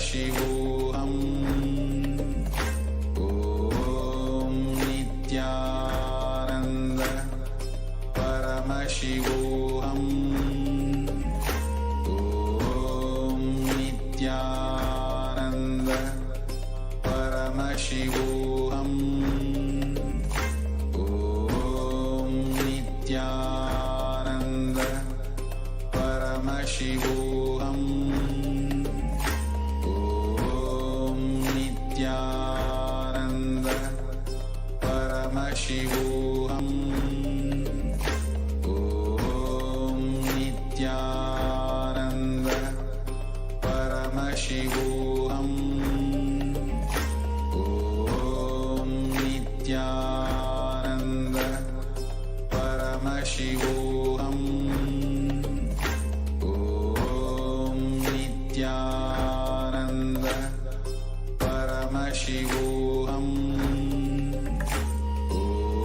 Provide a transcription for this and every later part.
Paramashivoham. Om Nithyananda Paramashivoham. Om Nithyananda Paramashivoham. Om Nithyananda Paramashivoham. Om Nithyananda Paramashivoham. Om Nithyananda Paramashivoham. Om Nithyananda Paramashivoham. Om Nithyananda Paramashivoham.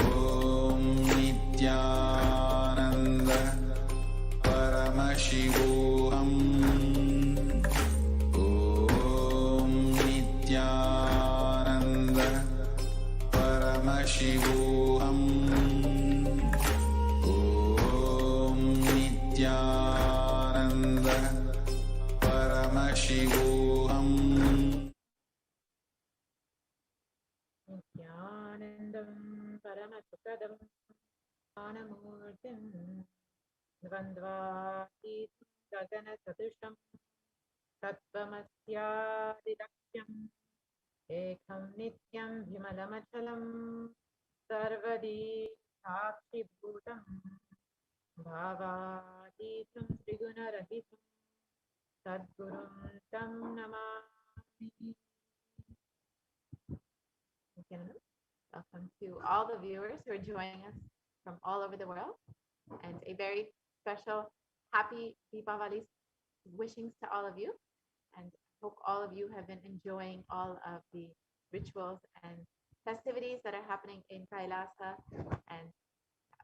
Om Nithyananda Paramashivoham. Om Nithyananda Paramashivoham. Om Nithyananda Paramashivoham. Nithyanandam Paramasukadam Anamurtim Dvandvahitam Gagana Sadusham Tattvamasyadidaksham Ekam Nityam Vimalamachalam Sarvadi Sakshi Bhutam Bhavaditam Trigunarahitam Sadgurum Tam Namami. Welcome to all the viewers who are joining us from all over the world, and a very special happy Deepavali wishings to all of you. And I hope all of you have been enjoying all of the rituals and festivities that are happening in Kailasa. And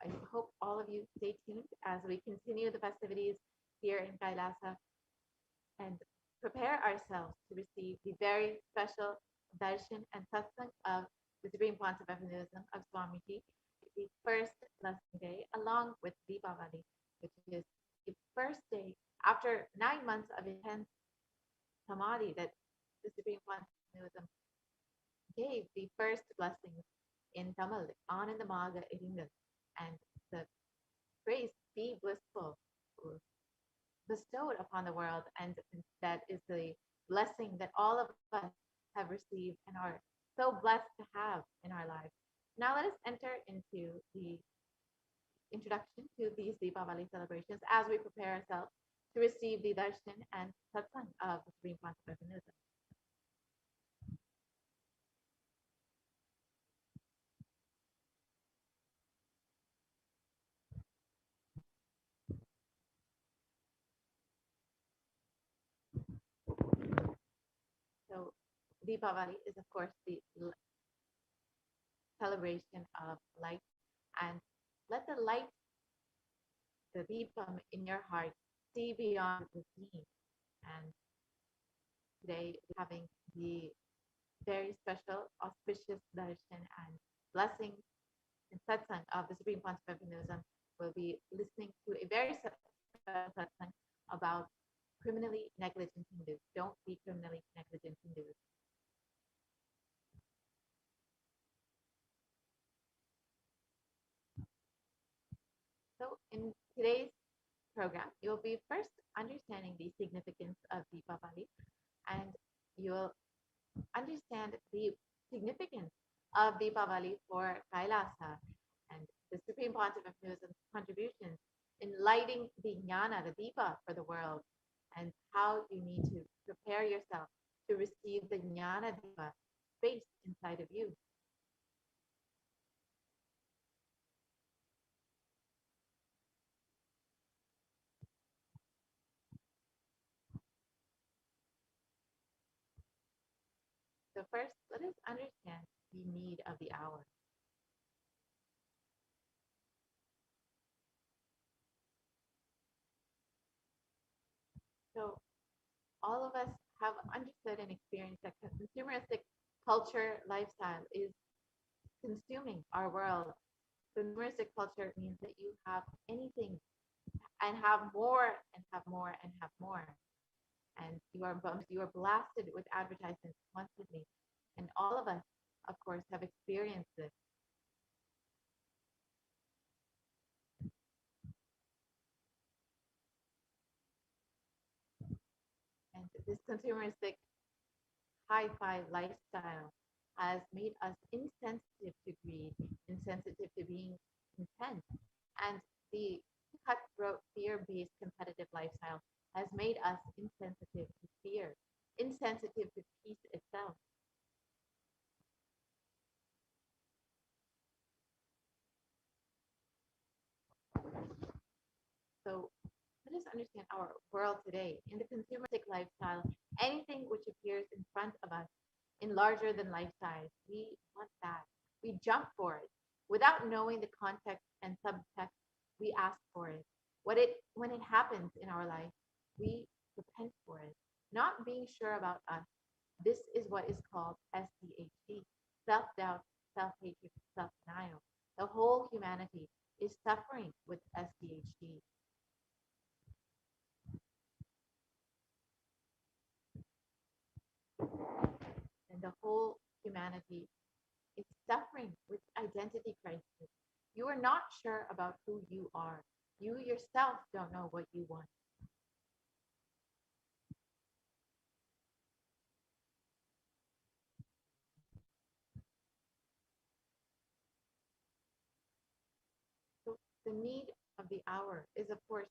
I hope all of you stay tuned as we continue the festivities here in Kailasa and prepare ourselves to receive the very special darshan and satsang of the Supreme Pontiff of Hinduism of Swamiji, the first blessing day, along with Deepavali, which is the first day after 9 months of intense samadhi that the Supreme Pontiff of Hinduism gave the first blessings in Tamil, Anandamaga Iringal, and the grace be blissful bestowed upon the world, and that is the blessing that all of us have received and are so blessed to have in our lives. Now let us enter into the introduction to these Deepavali celebrations as we prepare ourselves to receive the darshan and satsang of the Supreme Pontiff of Hinduism. So Deepavali is, of course, the celebration of light, and let the light, the deepam in your heart, see beyond the seen. And today, we're having the very special, auspicious darshan and blessing and satsang of the Supreme Pontiff of Hinduism. We'll be listening to a very special satsang about criminally negligent Hindus. Don't be criminally negligent Hindus. So in today's program, you'll be first understanding the significance of Deepavali, and you'll understand the significance of Deepavali for Kailasa and the Supreme Pontiff of Hinduism's contributions in lighting the jnana, the Deepa, for the world, and how you need to prepare yourself to receive the jnana Deepa space inside of you. So first, let us understand the need of the hour. So all of us have understood and experienced that consumeristic culture lifestyle is consuming our world. Consumeristic culture means that you have anything and have more and have more and have more. And you are blasted with advertisements constantly. And all of us, of course, have experienced this. And this consumeristic hi-fi lifestyle has made us insensitive to greed, insensitive to being content. And the cutthroat, fear-based competitive lifestyle has made us insensitive to fear, insensitive to peace itself. So let us understand our world today. In the consumeristic lifestyle, anything which appears in front of us in larger than life size, we want that. We jump for it. Without knowing the context and subtext, we ask for it. When it happens in our life, we repent for it. Not being sure about us. This is what is called SDHD, self-doubt, self-hatred, self-denial. The whole humanity is suffering with SDHD. And the whole humanity is suffering with identity crisis. You are not sure about who you are. You yourself don't know what you want. So the need of the hour is, of course,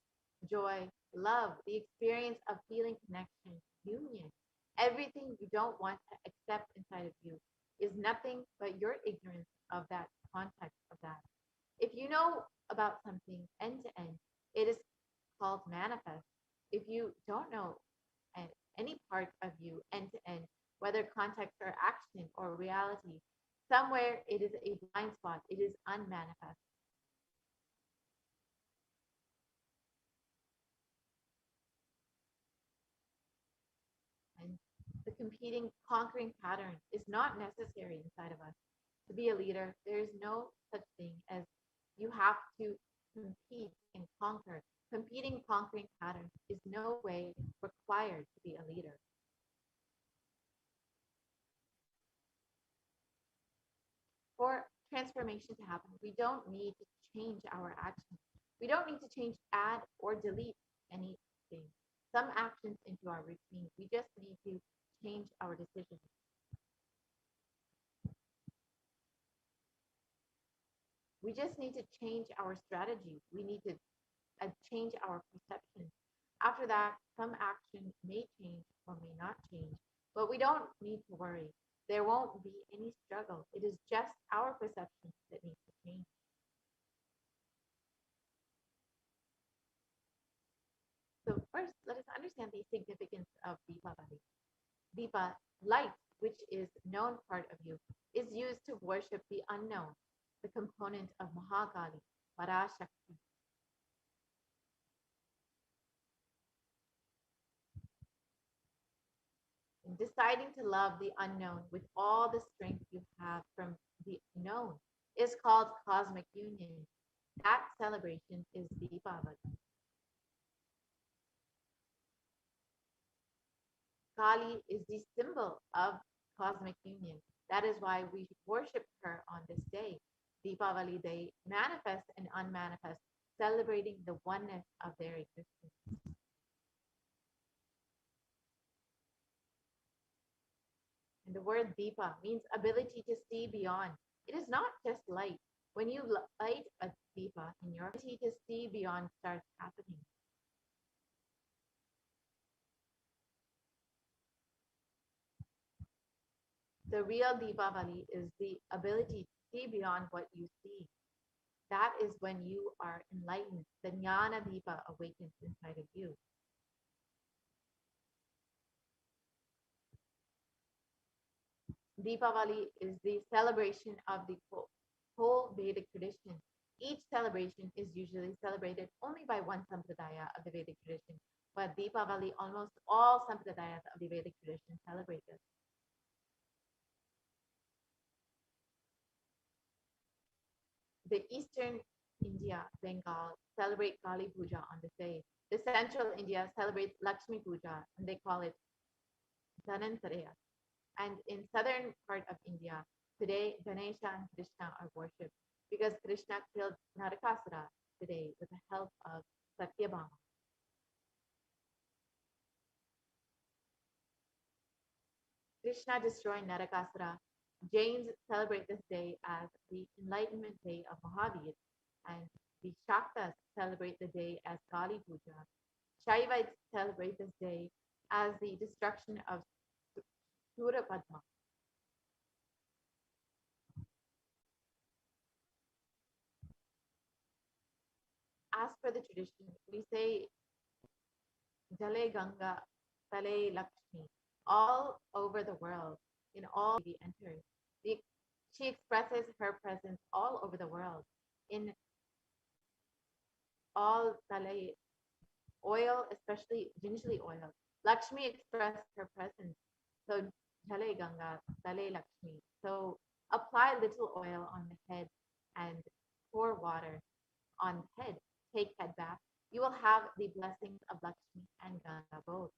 joy, love, the experience of feeling connection, union. Everything you don't want to accept inside of you is nothing but your ignorance of that context of that. If you know about something end to end, it is called manifest. If you don't know any part of you end to end, whether context or action or reality, somewhere it is a blind spot, it is unmanifest. And the competing, conquering pattern is not necessary inside of us. To be a leader, there is no such thing as you have to compete and conquer. Competing, conquering patterns is no way required to be a leader. For transformation to happen, we don't need to change our actions. We don't need to change, add, or delete anything. Some actions into our routine. We just need to change our decisions. We just need to change our strategy. We need to change our perception. After that, some action may change or may not change, but we don't need to worry. There won't be any struggle. It is just our perception that needs to change. So first, let us understand the significance of Deepavali. Deepa, light, which is known part of you, is used to worship the unknown, the component of Mahakali, Parashakti. Deciding to love the unknown with all the strength you have from the known is called cosmic union. That celebration is Deepavali. Kali is the symbol of cosmic union. That is why we worship her on this day, Deepavali Day, manifest and unmanifest, celebrating the oneness of their existence. And the word Deepa means ability to see beyond. It is not just light. When you light a Deepa in your ability to see beyond starts happening. The real Deepavali is the ability to see beyond what you see. That is when you are enlightened. The Jnana Deepa awakens inside of you. Deepavali is the celebration of the whole Vedic tradition. Each celebration is usually celebrated only by one sampradaya of the Vedic tradition, but Deepavali, almost all sampradayas of the Vedic tradition celebrate this. The eastern India, Bengal, celebrate Kali Puja on this day. The central India celebrates Lakshmi Puja, and they call it Dhanantaraya. And in southern part of India, today Ganesha and Krishna are worshipped because Krishna killed Narakasura today with the help of Satyabhama. Krishna destroyed Narakasura. Jains celebrate this day as the enlightenment day of Mahavir, and the Shaktas celebrate the day as Kali Puja. Shaivites celebrate this day as the destruction of Surapadma. As per the tradition, we say Jale Ganga, Tale Lakshmi, all over the world, in all she enters. The, she expresses her presence all over the world, in all Tale oil, especially gingerly oil. Lakshmi expressed her presence. So Jale Ganga, Tale Lakshmi. So apply little oil on the head and pour water on the head. Take head bath. You will have the blessings of Lakshmi and Ganga both.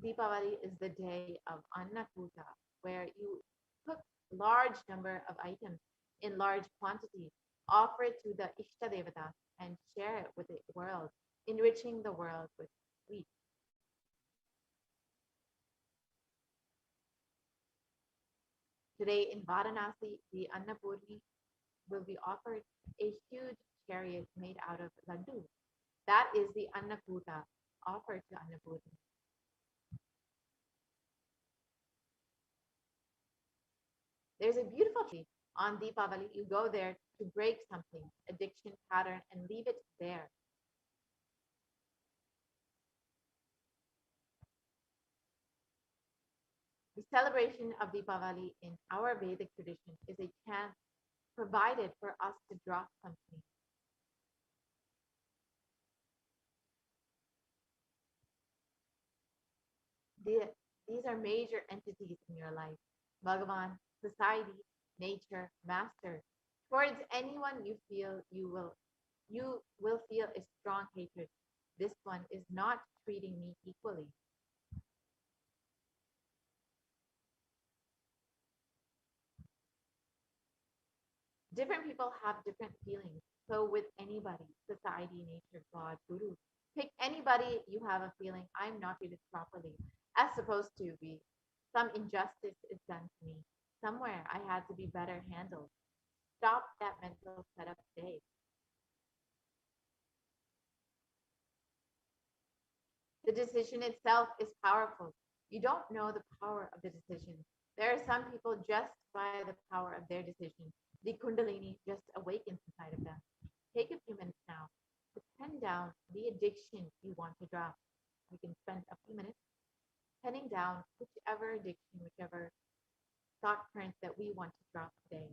Deepavali is the day of Annakuta, where you cook large number of items in large quantity, offer it to the Ishta Devata, and share it with the world, enriching the world with sweets. Today in Varanasi, the Annapurni will be offered a huge chariot made out of laddu. That is the Annakuta offered to Annapurni. There's a beautiful tree on Deepavali. You go there to break something, addiction pattern, and leave it there. The celebration of Deepavali in our Vedic tradition is a chance provided for us to drop something. The- These are major entities in your life: Bhagavan, society, nature, master. Towards anyone you will feel a strong hatred. This one is not treating me equally. Different people have different feelings. So with anybody, society, nature, God, guru, pick anybody you have a feeling I'm not treated properly, as supposed to be. Some injustice is done to me. Somewhere I had to be better handled. Stop that mental setup today. The decision itself is powerful. You don't know the power of the decision. There are some people just by the power of their decision. The Kundalini just awakens inside of them. Take a few minutes now to pen down the addiction you want to drop. We can spend a few minutes penning down whichever addiction, whichever thought current that we want to drop today.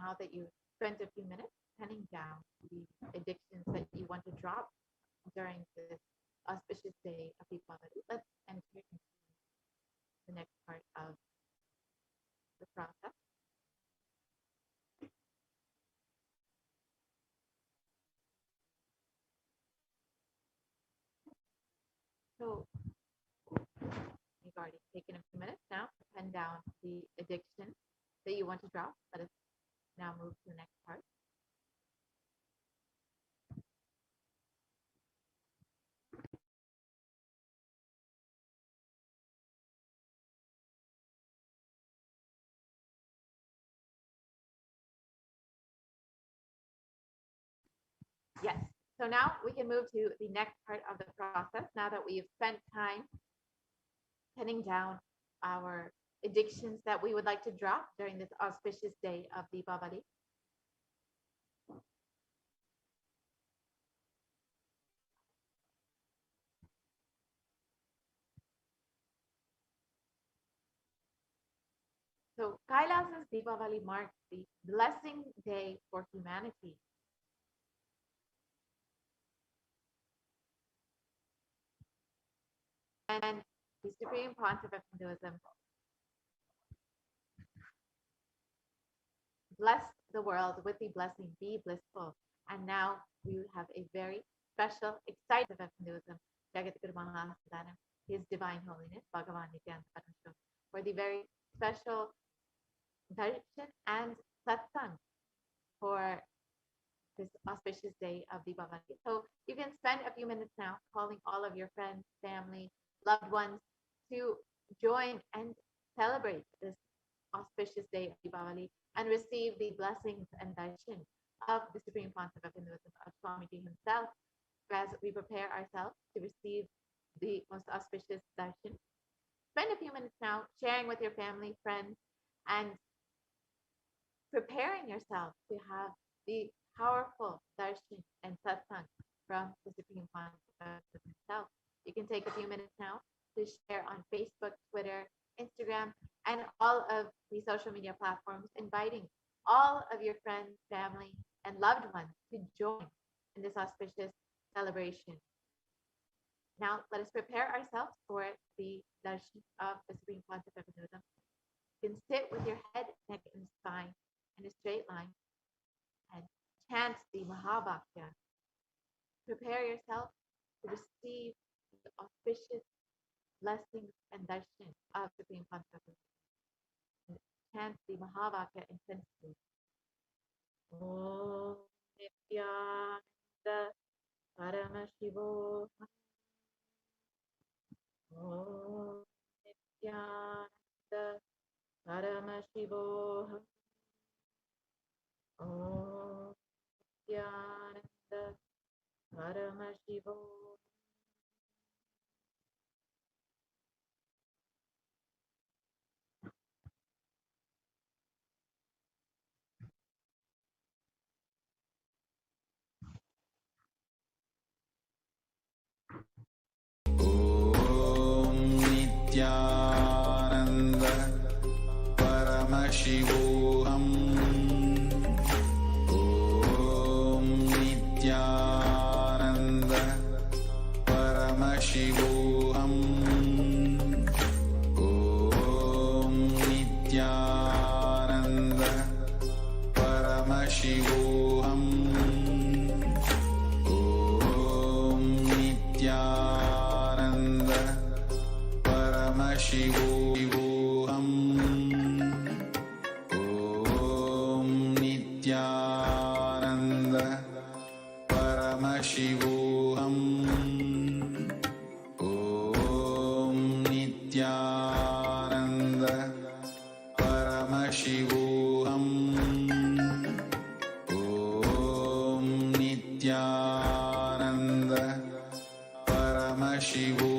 now that you've spent a few minutes penning down the addictions that you want to drop during this auspicious day of Deepavali, let's enter into the next part of the process. So you've already taken a few minutes now to pen down the addiction that you want to drop. Let us now move to the next part. Yes. So now we can move to the next part of the process. Now that we've spent time penning down our addictions that we would like to drop during this auspicious day of Deepavali. So Kailasa's Deepavali marks the blessing day for humanity. And the Supreme Pontiff of Hinduism bless the world with the blessing, be blissful. And now we have a very special, excited of Hinduism, Jagatguru Mahasadanam, His Divine Holiness, Bhagavan Nithyananda Paramashivam, for the very special darshan and satsang for this auspicious day of Deepavali. So you can spend a few minutes now calling all of your friends, family, loved ones to join and celebrate this auspicious day of Deepavali and receive the blessings and darshan of the Supreme Pontiff of Hinduism, of Swamiji himself, as we prepare ourselves to receive the most auspicious darshan. Spend a few minutes now sharing with your family, friends, and preparing yourself to have the powerful darshan and satsang from the Supreme Pontiff himself. You can take a few minutes now to share on Facebook, Twitter, Instagram, and all of the social media platforms, inviting all of your friends, family, and loved ones to join in this auspicious celebration. Now, let us prepare ourselves for the darshan of the Supreme Pontiff of Hinduism. You can sit with your head, neck, and spine in a straight line and chant the Mahavakya. Prepare yourself to receive the auspicious blessings and darshan of Supreme Pontiff. And chant the Mahavakya intensely. Om Nithyananda Paramashivoham. Om Nithyananda Paramashivoham. Om Nithyananda Paramashivoham. Nithyananda Paramashivoham. Om Nithyananda Paramashivoham. Om Nithyananda Paramashivoham. Om Nithyananda Paramashivoham. Om Nithyananda Paramashivoham. Om Nithyananda Paramashivoham. Om Nithyananda Paramashivoham.